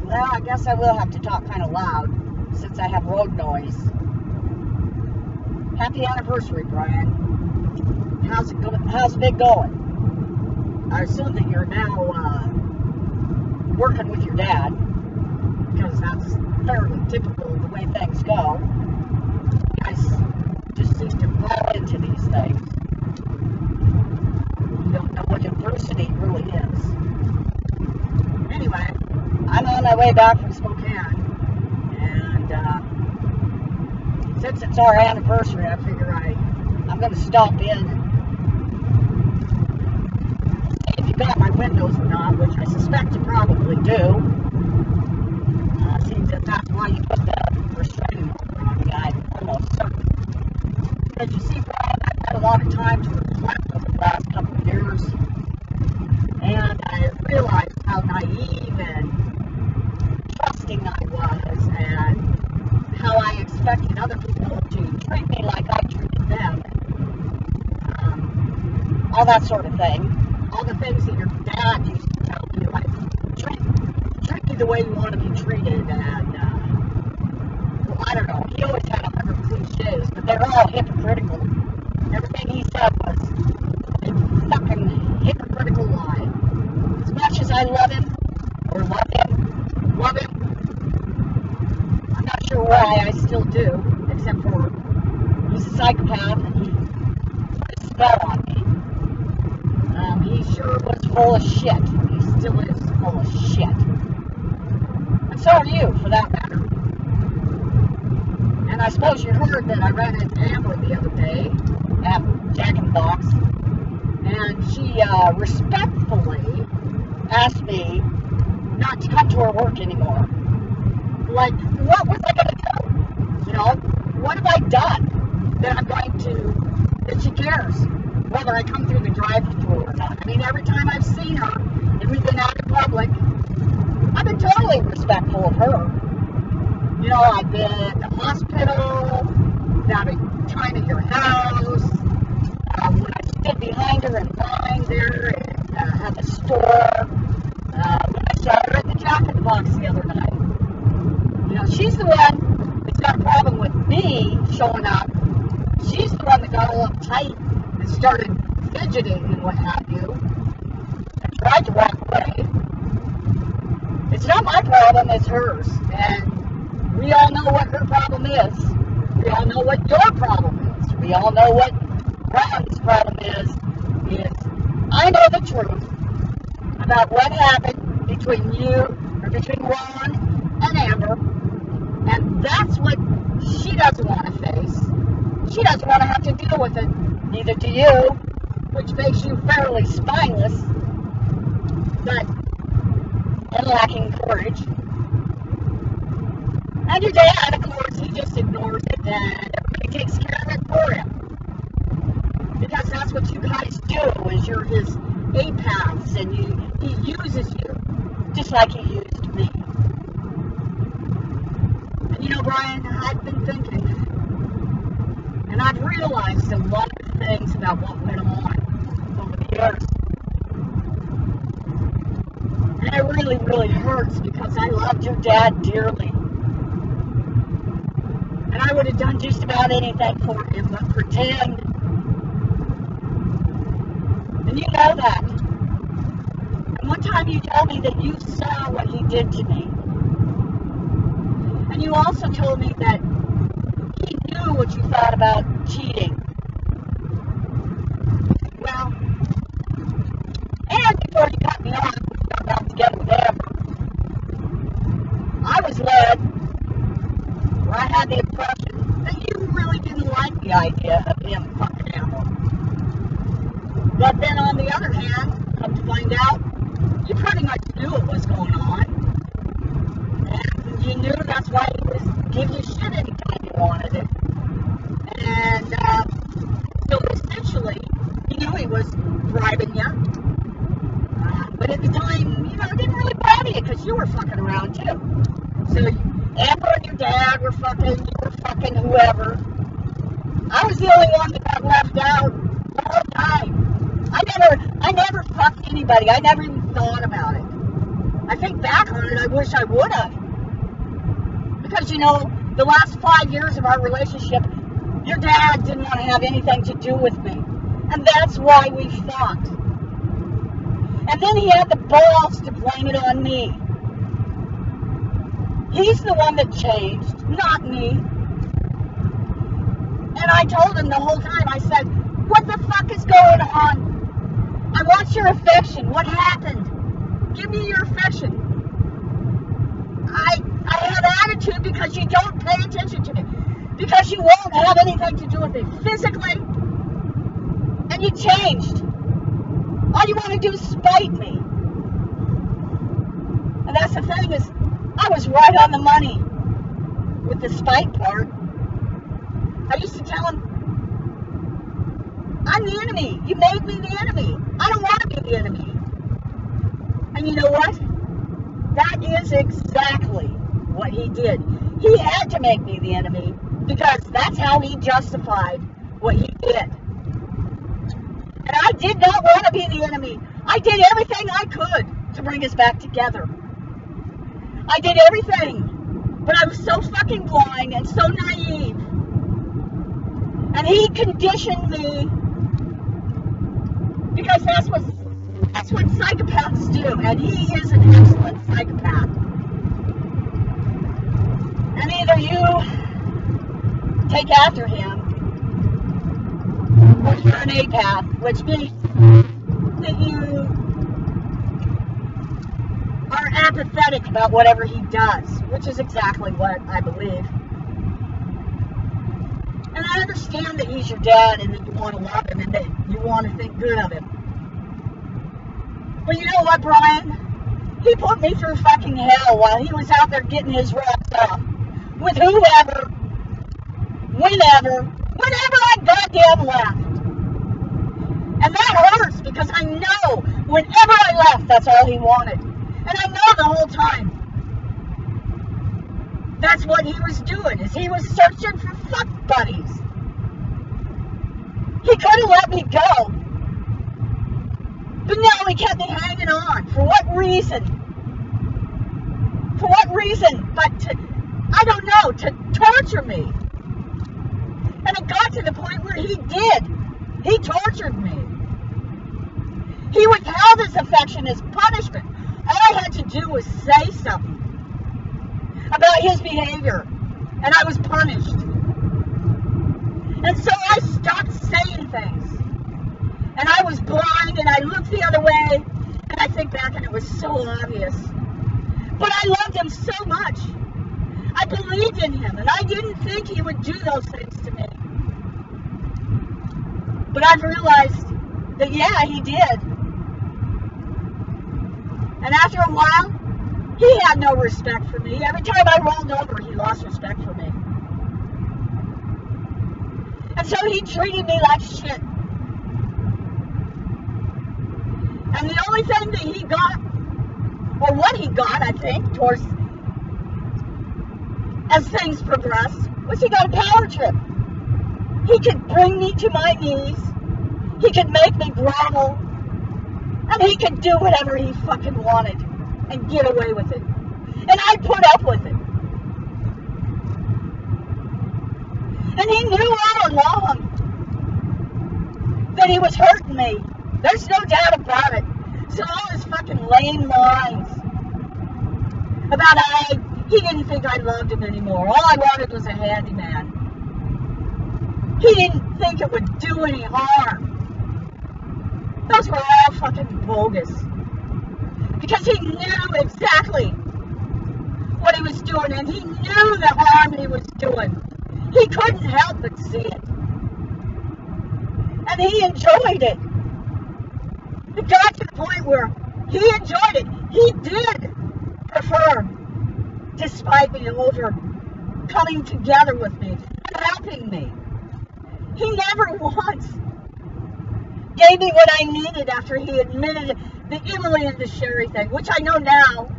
Well, I guess I will have to talk kind of loud since I have road noise. Happy anniversary, Bryan. How's it going? How's it going? I assume that you're now working with your dad, because that's fairly typical of the way things go. You guys just seem to fall into these things. You don't know what adversity really is. Anyway, I'm on my way back from Spokane, and since it's our anniversary, I figure I'm going to stop in and see if you got my windows or not, which I suspect you probably do. Seems that that's why you put the restraining order on me. I'm almost certain. But you see, Bryan, I've had a lot of time to reflect over the last couple of years, and I realized how naive and trusting I was, and how I expected other people to treat me like I treated them. All that sort of thing. All the things that your dad used to tell me, like, treat me the way you want to be treated, and, well, I don't know, he always had 100 cliches, but they're all hypocritical. Everything he said was a fucking hypocritical lie. As much as I love him, I'm not sure why I still do, except for he's a psychopath, and he put a spell on me. He sure was full of shit. He still is full of shit. And so are you, for that matter. And I suppose you heard that I ran into Amber the other day at Jack in the Box, and she respectfully asked me not to come to her work anymore. Like, what was I going to do? You know, what have I done that I'm going to, that she cares whether I come through the drive-thru or not? I mean, every time I've seen her, and we've been out in public, I've been totally respectful of her. You know, I've been at the hospital, I've been trying at your house, when I stood behind her in line there at the store, when I saw her at the Jack in the Box the other night. You know, she's the one that's got a problem with me showing up. She's the one that got all uptight and started fidgeting and what have you, and tried to walk away. It's not my problem, it's hers. And we all know what her problem is. We all know what your problem is. We all know what Bryan's problem is I know the truth about what happened between Ron and Amber, and that's what she doesn't want to face. She doesn't want to have to deal with it. Neither do you, which makes you fairly spineless, but and lacking courage. And your dad, of course, he just ignores it, and everybody takes care of it for him. Because that's what you guys do, is you're his apaths, and he uses you, just like he used me. And you know, Bryan, I've been thinking, and I've realized a lot of things about what went on over the years. And it really, really hurts, because I loved your dad dearly. And I would have done just about anything for him, but pretend. And you know that. And one time you told me that you saw what he did to me. And you also told me that he knew what you thought about cheating. Well, and before you cut me off, we got back together with Amber, I was led, or I had the impression that you really didn't like the idea of him fucking Amber. But then on the other hand, come to find out, you pretty much knew what was going on. And you knew that's why he was giving you shit anytime you wanted it. And so essentially, you knew he was bribing you. But at the time, you know, it didn't really bother you, because you were fucking around too. So Amber and your dad were fucking, you were fucking whoever. I was the only one that got left out the whole time. I never fucked anybody. I never even thought about it. I think back on it, I wish I would have. Because, you know, the last 5 years of our relationship, your dad didn't want to have anything to do with me. And that's why we fought. And then he had the balls to blame it on me. He's the one that changed, not me. And I told him the whole time, I said, what the fuck is going on? I want your affection. What happened? Give me your affection. I have attitude because you don't pay attention to me. Because you won't have anything to do with me physically. And you changed. All you want to do is spite me. And that's the thing is, I was right on the money with the spite part. I used to tell him, I'm the enemy. You made me the enemy. I don't want to be the enemy. And you know what? That is exactly what he did. He had to make me the enemy because that's how he justified what he did. And I did not want to be the enemy. I did everything I could to bring us back together. I did everything. But I was so fucking blind and so naive. And he conditioned me because that's what psychopaths do. And he is an excellent psychopath. And either you take after him or you're an apath, which means that you are apathetic about whatever he does, which is exactly what I believe. And I understand that he's your dad and that you want to love him and that you want to think good of him. But you know what, Bryan? He put me through fucking hell while he was out there getting his rocks off. With whoever, whenever I goddamn left. And that hurts because I know whenever I left, that's all he wanted. And I know the whole time. That's what he was doing, is he was searching for fuck buddies. He could have let me go. But no, he kept me hanging on. For what reason? For what reason? But to, I don't know, to torture me. And it got to the point where he did. He tortured me. He withheld his affection as punishment. All I had to do was say something about his behavior, and I was punished. And so I stopped saying things. And I was blind, and I looked the other way, and I think back, and it was so obvious. But I loved him so much. I believed in him, and I didn't think he would do those things to me. But I've realized that, yeah, he did. And after a while, he had no respect for me. Every time I rolled over, he lost respect for me. And so he treated me like shit. And the only thing that he got, or what he got, I think, towards, as things progressed, was he got a power trip. He could bring me to my knees. He could make me grovel. And he could do whatever he fucking wanted and get away with it. And I put up with it. And he knew all along that he was hurting me. There's no doubt about it. So all his fucking lame lines about he didn't think I loved him anymore. All I wanted was a handyman. He didn't think it would do any harm. Those were all fucking bogus. Because he knew exactly what he was doing, and he knew the harm he was doing. He couldn't help but see it. And he enjoyed it. It got to the point where he enjoyed it. He did prefer to spite me over coming together with me and helping me. He never once gave me what I needed after he admitted the Emily and the Sherry thing, which I know now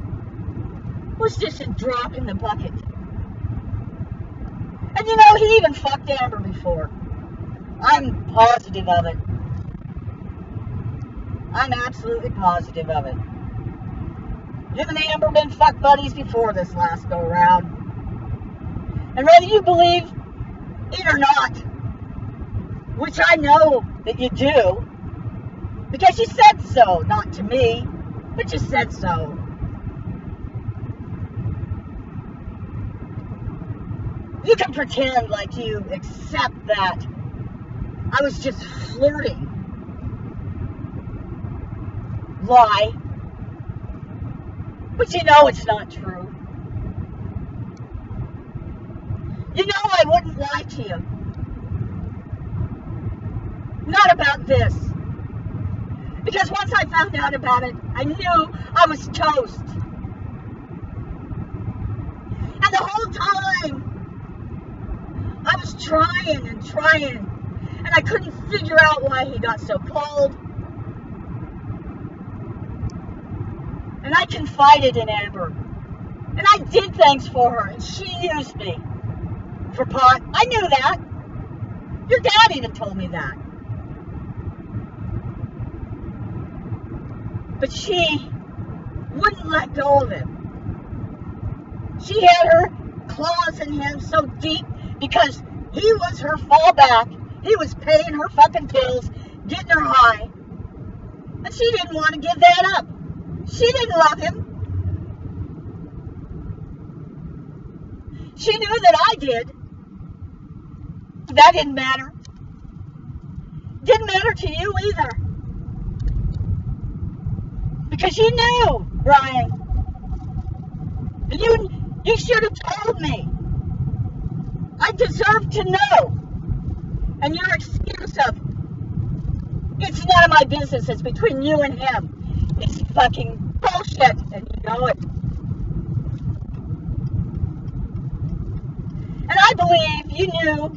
was just a drop in the bucket. And you know, he even fucked Amber before. I'm positive of it. I'm absolutely positive of it. Him and Amber been fuck buddies before this last go around. And whether you believe it or not, which I know that you do, because you said so, not to me, but you said so. You can pretend like you accept that I was just flirting. Lie. But you know it's not true. You know I wouldn't lie to you. Not about this. Because once I found out about it, I knew I was toast. And the whole time, I was trying and trying, and I couldn't figure out why he got so cold. And I confided in Amber. And I did things for her, and she used me for pot. I knew that. Your dad even told me that. But she wouldn't let go of him. She had her claws in him so deep because he was her fallback. He was paying her fucking bills, getting her high. And she didn't want to give that up. She didn't love him. She knew that I did. That didn't matter. Didn't matter to you either. Because you knew, Bryan. And you should have told me. I deserve to know. And your excuse of, it's none of my business, it's between you and him, it's fucking bullshit, and you know it. And I believe you knew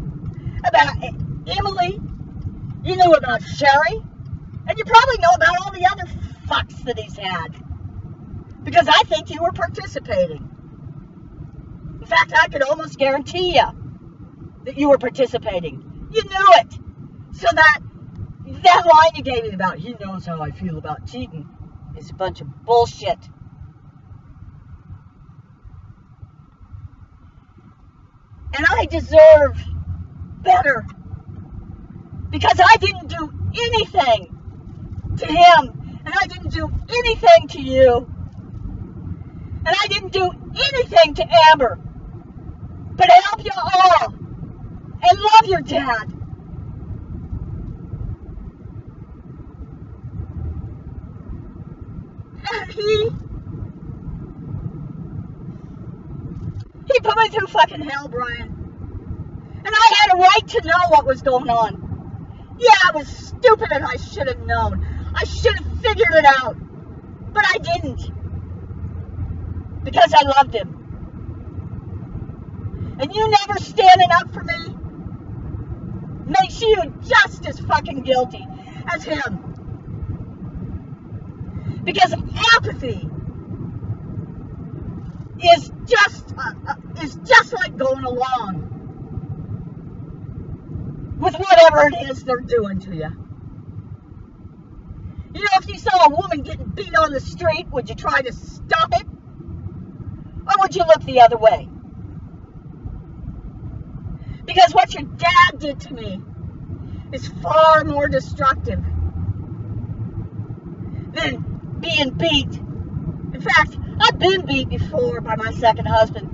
about Emily, you knew about Sherry, and you probably know about all the other fucks that he's had. Because I think you were participating. In fact, I could almost guarantee you that you were participating. You knew it. So that line you gave me about, he knows how I feel about cheating, is a bunch of bullshit. And I deserve better. Because I didn't do anything to him. And I didn't do anything to you. And I didn't do anything to Amber. But help you all. And love your dad. And he put me through fucking hell, Bryan. And I had a right to know what was going on. Yeah, I was stupid and I should have known. I should have figured it out. But I didn't. Because I loved him. And you never standing up for me makes you just as fucking guilty as him. Because apathy is just like going along with whatever it is they're doing to you. You know, if you saw a woman getting beat on the street, would you try to stop it? Or would you look the other way? Because what your dad did to me is far more destructive than being beat. In fact, I've been beat before by my second husband.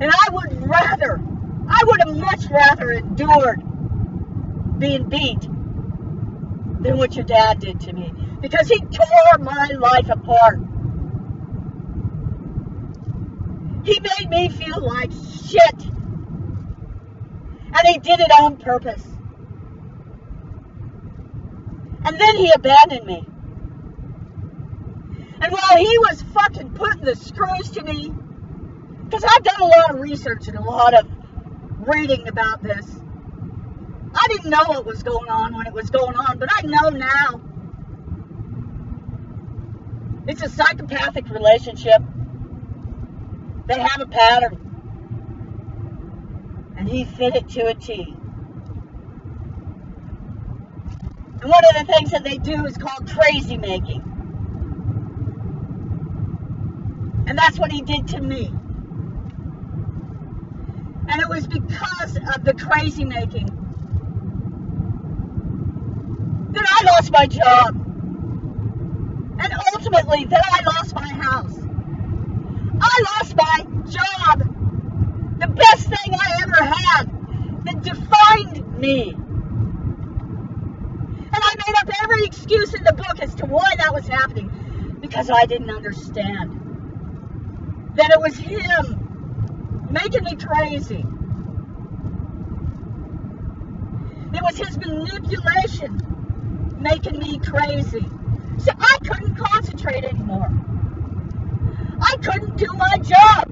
And I would have much rather endured being beat than what your dad did to me. Because he tore my life apart. He made me feel like shit. And he did it on purpose. And then he abandoned me. And while he was fucking putting the screws to me, because I've done a lot of research and a lot of reading about this, I didn't know what was going on when it was going on, but I know now. It's a psychopathic relationship. They have a pattern. And he fit it to a T. And one of the things that they do is called crazy making. And that's what he did to me. And it was because of the crazy making that I lost my job. And ultimately that I lost my house. I lost my job. The best thing I ever had that defined me. And I made up every excuse in the book as to why that was happening. Because I didn't understand that it was him making me crazy. It was his manipulation making me crazy. So I couldn't concentrate anymore. I couldn't do my job.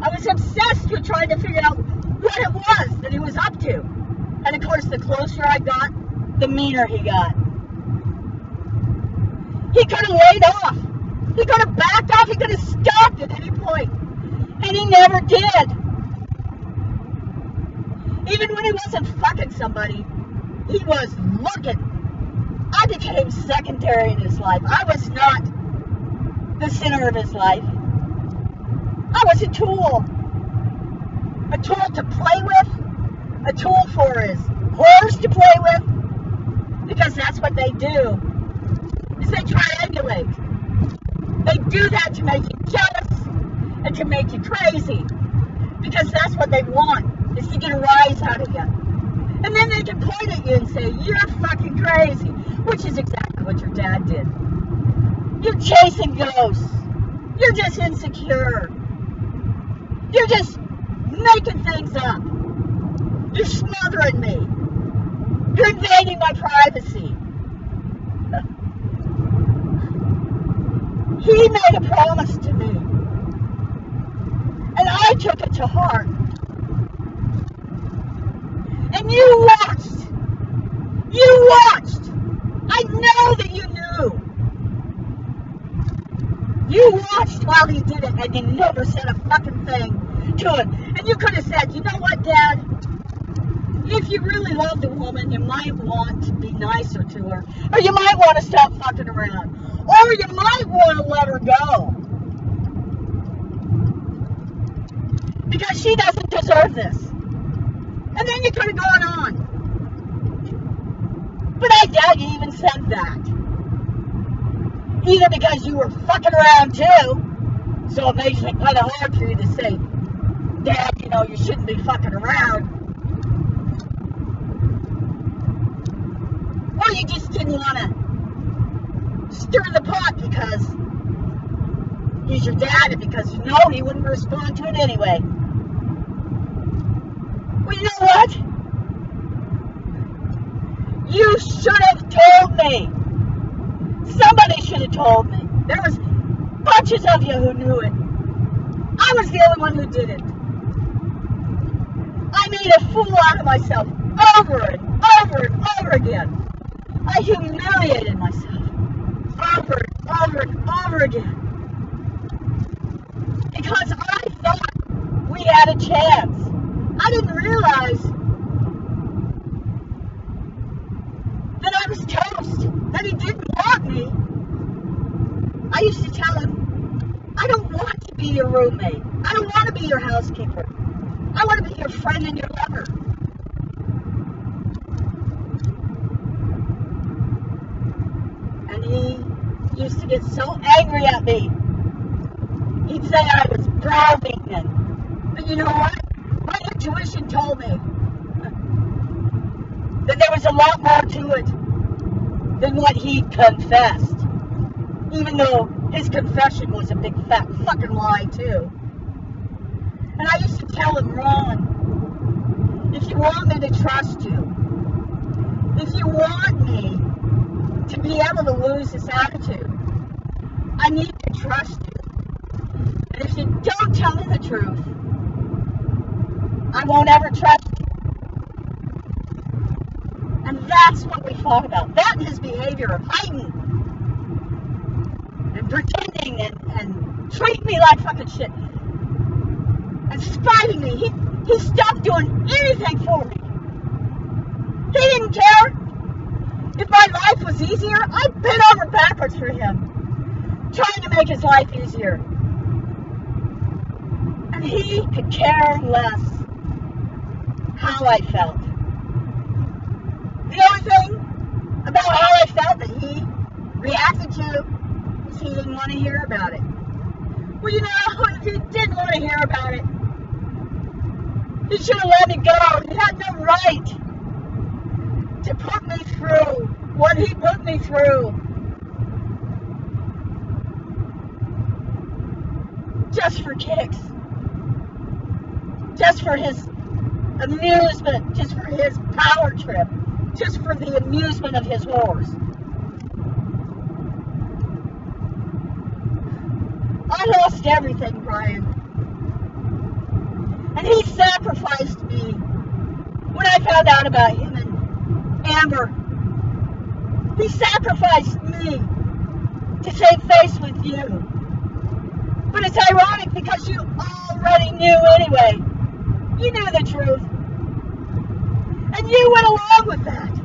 I was obsessed with trying to figure out what it was that he was up to. And of course, the closer I got, the meaner he got. He could have laid off. He could have backed off. He could have stopped at any point. And he never did. Even when he wasn't fucking somebody, he was looking. I became secondary in his life. I was not the center of his life. I was a tool. A tool to play with. A tool for his whores to play with. Because that's what they do. Is they triangulate. They do that to make you jealous and to make you crazy. Because that's what they want, is to get a rise out of you. And then they can point at you and say, you're fucking crazy. Which is exactly what your dad did. You're chasing ghosts. You're just insecure. You're just making things up. You're smothering me. You're invading my privacy. He made a promise to me. And I took it to heart. And you watched. You watched. I know that you knew. You watched while he did it, and you never said a fucking thing to him. And you could have said, you know what, Dad? If you really loved a woman, you might want to be nicer to her. Or you might want to stop fucking around. Or you might want to let her go. Because she doesn't deserve this. And then you could have gone on. But I doubt you even said that. Either because you were fucking around too, so it makes it kind of hard for you to say, Dad, you know, you shouldn't be fucking around. Or you just didn't want to stir the pot because he's your dad and because you know he wouldn't respond to it anyway. Well, you know what? You should have told me. Somebody should have told me. There was bunches of you who knew it. I was the only one who did it. I made a fool out of myself over and over and over again. I humiliated myself over and over and over again. Because I thought we had a chance. I didn't realize that I was toast, that he didn't want me. I used to tell him, I don't want to be your roommate. I don't want to be your housekeeper. I want to be your friend and your lover. And he used to get so angry at me. He'd say I was browbeaten. But you know what? My intuition told me that there was a lot more to it than what he confessed. Even though his confession was a big fat fucking lie too. And I used to tell him, Ron, if you want me to trust you, if you want me to be able to lose this attitude, I need to trust you. And if you don't tell me the truth, I won't ever trust you. And that's what we fought about. That and his behavior of hiding and pretending and treating me like fucking shit. And spiting me. He stopped doing anything for me. He didn't care. If my life was easier, I'd bend over backwards for him. trying to make his life easier. And he could care less how I felt. The only thing about how I felt that he reacted to was he didn't want to hear about it. Well, you know, if he didn't want to hear about it, he should have let me go. He had no right to put me through what he put me through. Just for kicks. Just for his amusement. Just for his power trip. Just for the amusement of his horse. I lost everything, Bryan. And he sacrificed me when I found out about him and Amber. He sacrificed me to save face with you. But it's ironic because you already knew anyway. You knew the truth. And you went along with that.